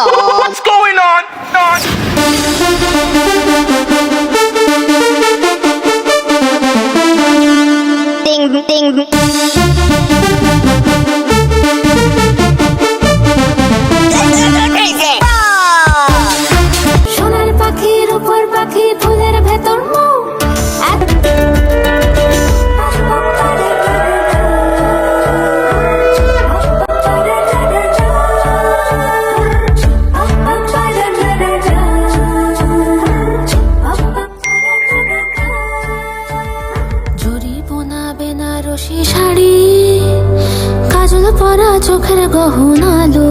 What's going on? Ding ding. সোনার পাখির উপর পাখি ফুলের ভেতর বেনারসি শাড়ি কাজল পরা চোখের গহনালো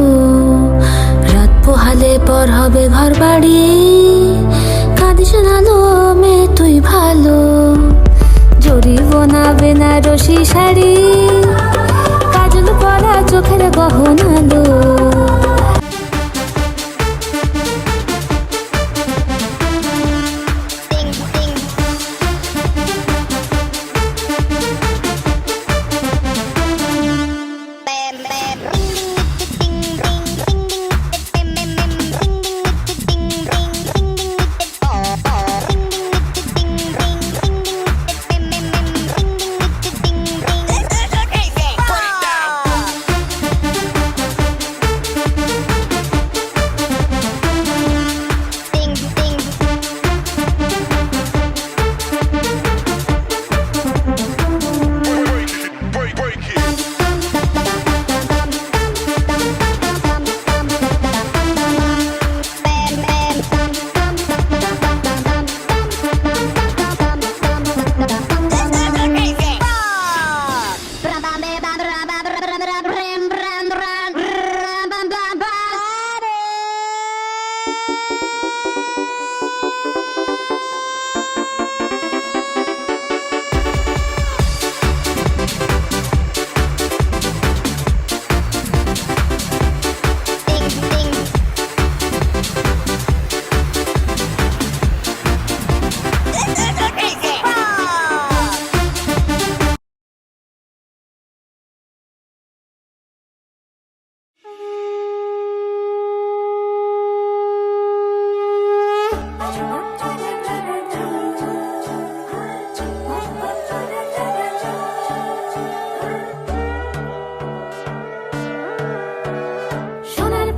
রাত পোহালে পর হবে ঘর বাড়ি কাঁদিস নালো মে তুই ভালো জরি বোনা বেনারসি শাড়ি কাজল পরা চোখের গহনালো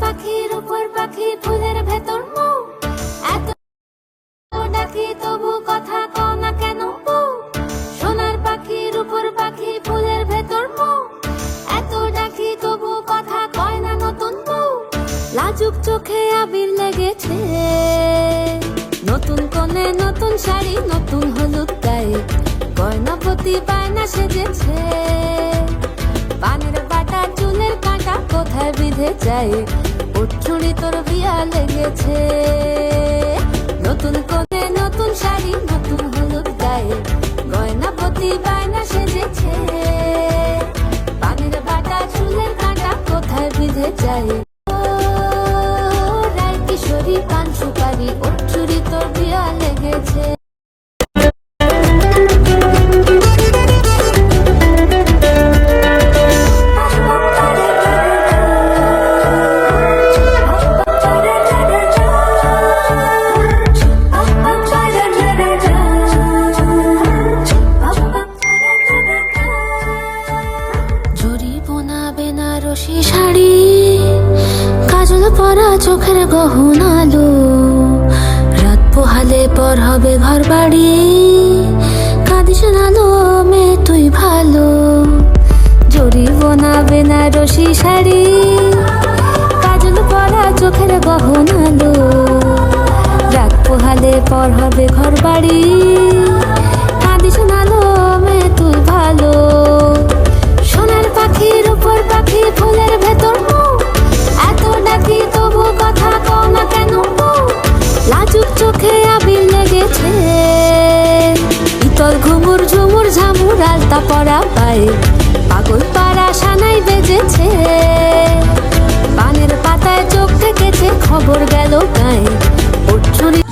পাখির উপর পাখি ফুলের ভেতর এত ডাকি তবু কথা কও না কেন সোনার পাখির উপর পাখি ফুলের ভেতর এত ডাকি তবু কথা কয় না নতুন লাজুক চোখে আবির লেগেছে নতুন কোণে নতুন শাড়ি নতুন হলুদ গায়ে গয়নাপতি বায়না সেজেছে পানের বাটা চুলের কাঁটা কোথায় বিঁধে যায় উঠুড়ি তোর বিয়া লেগেছে নতুন কোণে নতুন শাড়ি নতুন হলুদ গায়ে গয়নাপতি বায়না সেজেছে পানের বাটা চুলের কাঁটা কোথায় বিঁধে যায় রায় কিশোরী পান সুপারি উঠুড়ি তোর বিয়া লেগেছে বেনারসি শাড়ি কাজল পরা চোখের গহনালো রাত পোহালে পর হবে ঘর বাড়ি কাঁদিস নালো মে তুই ভালো জরি বোনা বেনারসি শাড়ি কাজল পরা চোখের গহনালো রাত পোহালে পর হবে ঘর বাড়ি কাঁদিস নালো মে তুই ভালো সোনার পাখির উপর পাখি ফুলের ভেতর এত ডাকি তবু কথা কও না কেন লাজুক চোখে আবির লেগেছে ইতর ঘুমুর ঝুমুর ঝামুর আলতা পরা পায়ে পাগল পাড়া সানাই বেজেছে পানের পাতায় চোখ থেকেছে খবর গেল গায়ে উঠুরি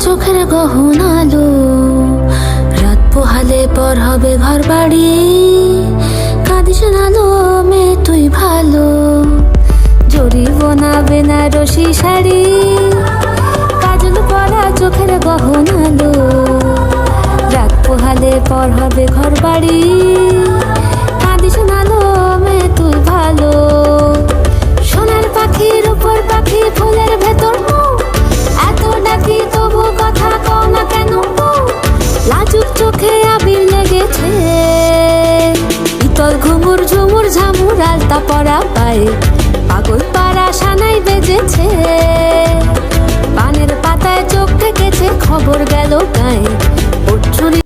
চোখের গহনালো, রাত পোহালে পর হবে ঘর বাড়ি। কাঁদিস না লো মেয়ে তুই ভালো, জরিবনা বেনারসি শাড়ি, কাজল পরা চোখের গহনালো, রাত পোহালে পর হবে ঘর বাড়ি। কাঁদিস না লো মেয়ে তুই ভালো, সোনার পাখির উপর পাখি ফুলের ভেতর মুখ, এত ডাকি তবু কথা কও না কেন? লাজুক চোখে আবির লেগেছে, ইতল ঘুমুর ঝুমুর ঝামুর আলতা পরা পায়ে, পাগল পাড়া সানাই বেজেছে। পানের পাতায় চোখ থেকেছে, খবর গেল গায়ে। ওঠুনি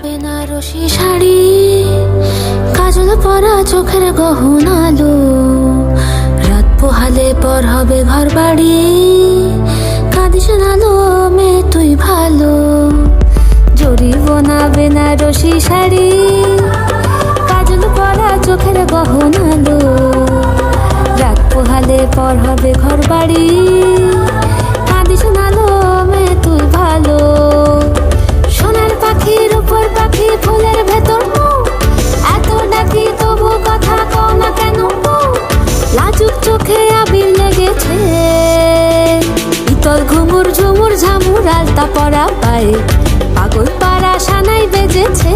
বেনারসি শাড়ি, কাজল পরা চোখের গহনালো, রাত পোহালে পর হবে ঘর বাড়ি। কাঁদিস না লো মেয়ে তুই ভালো, জরিবনা বেনারসি শাড়ি, কাজল পরা চোখের গহনালো, রাত পোহালে পর হবে ঘর বাড়ি। কাঁদিস না লো মেয়ে তুই ভালো, সোনার পাখির উপর পাখি ফুলের ভেতর মুখ, এত ডাকি তবু কথা কও না কেন? লাজুক চোখে আবির লেগেছে, ইতল ঘুমুর ঝুমুর ঝামুর আলতা পরা পায়ে, পাগল পাড়া সানাই বেজেছে।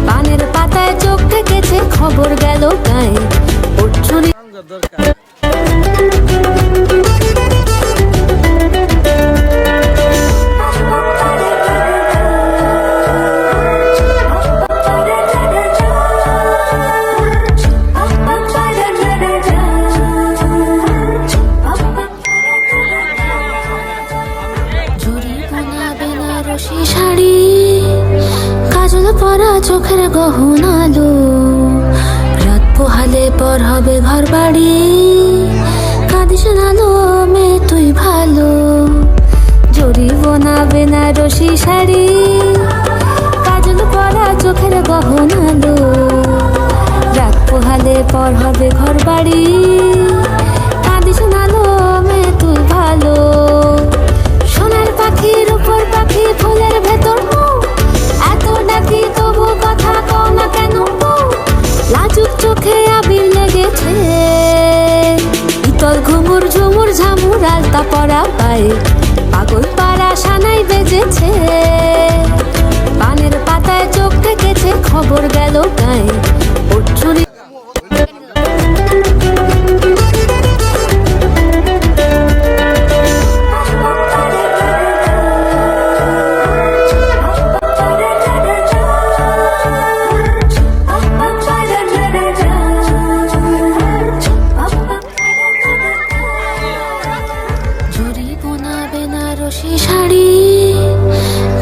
পানের পাতায় চোখ থেকেছে, খবর গেল গায়ে। ওঠুনি শাড়ি, কাজল পরা চোখের গহনালো, রাত পোহালে পর হবে ঘর বাড়ি। কাঁদিস না লো মেয়ে তুই ভালো, জরিবনা বেনারসি শাড়ি, কাজল পরা চোখের গহনালো, রাত পোহালে পর হবে ঘর বাড়ি। কাঁদিস না লো মেয়ে তুই ভালো, সোনার পাখির উপর পাখি ফুলের ভেতর মুখ, এত ডাকি তবু কথা কও না কেন? লাজুক চোখে আবির লেগেছে, ইতল ঘুমুর ঝুমুর ঝামুর আলতা পরা পায়ে, পাগল পাড়া সানাই বেজেছে। পানের পাতায় চোখ থেকেছে, খবর গেল গায়ে। ওঠুনি বেনারসি শাড়ি,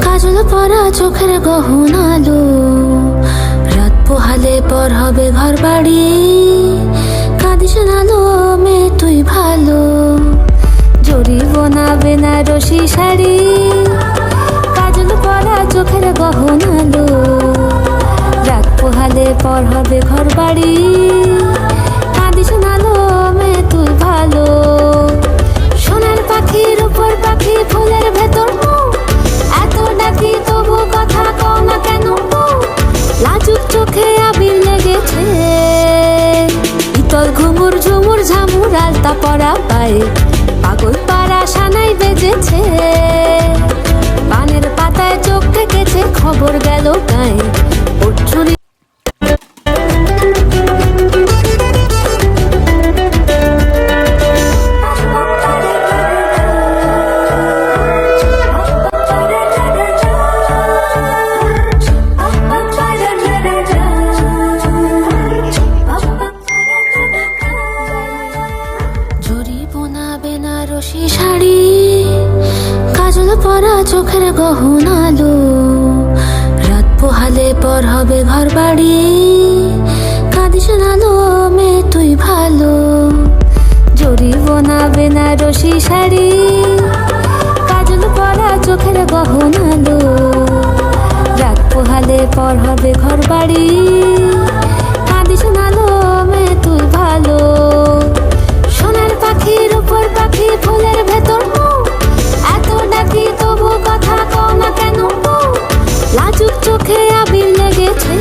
কাজল পরা চোখের গহনালো, রাত পোহালে পর হবে ঘর বাড়ি। কাঁদিস না লো মেয়ে তুই ভালো, জরিবনা বেনারসি শাড়ি, কাজল পরা চোখের গহনালো, রাত পোহালে পর হবে ঘর বাড়ি। কাঁদিস না লো মেয়ে তুই ভালো, সোনার পাখির উপর পাখি ফুলের ভেতর মুখ, এত ডাকি তবু কথা কও না কেন? লাজুক চোখে আবির লেগেছে, ইতল ঘুমুর ঝুমুর ঝামুর আলতা পরা পায়ে, পাগল পাড়া সানাই বেজেছে। পানের পাতায় চোখ থেকেছে, খবর গেল গায়ে। ওঠুনি বেনারসি শাড়ি, কাজল পরা চোখের গহনালো, রাত পোহালে পর হবে ঘর বাড়ি। কাঁদিস না লো মেয়ে তুই বাড়ি কাঁদি শোনালো মে তুই ভালো সোনার পাখির উপর পাখি ফুলের ভেতর মুখ এত ডাকি তবু কথা কও না কেন লাজুক চোখে আবির লেগেছে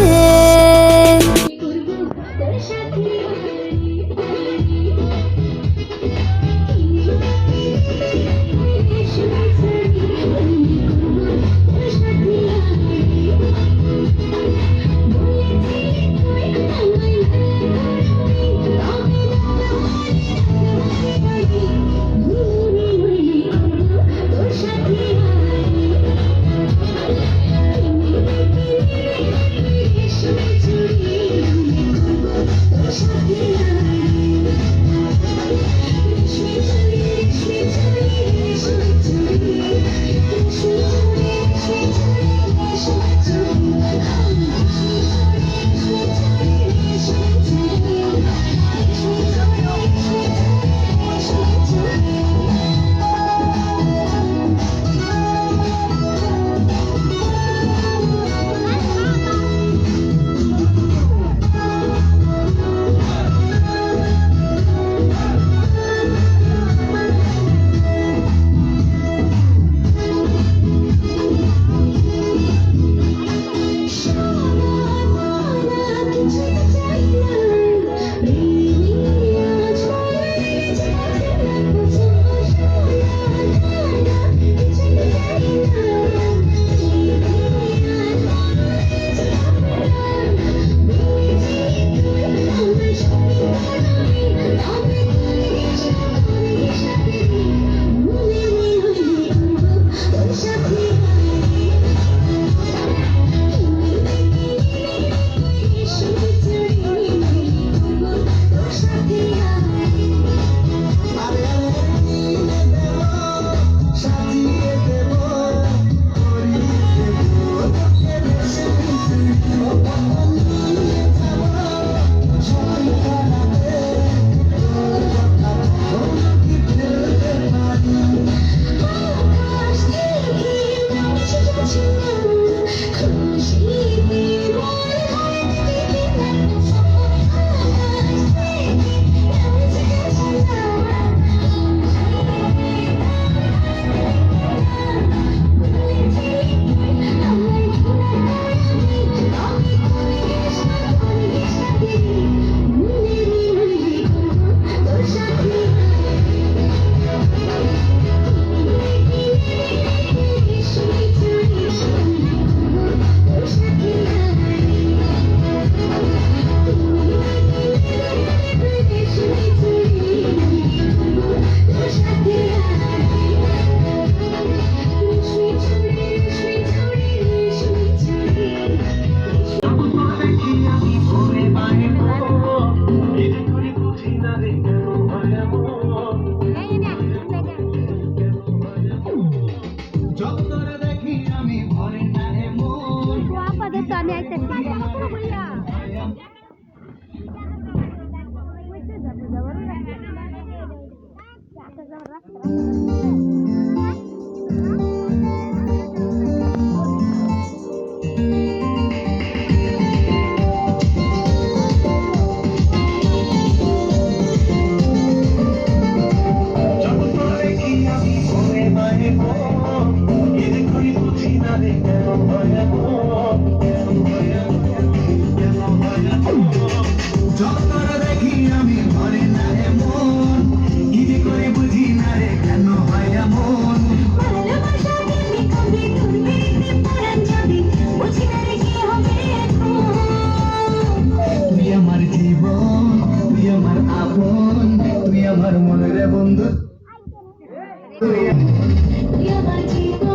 তুই আমার জীবন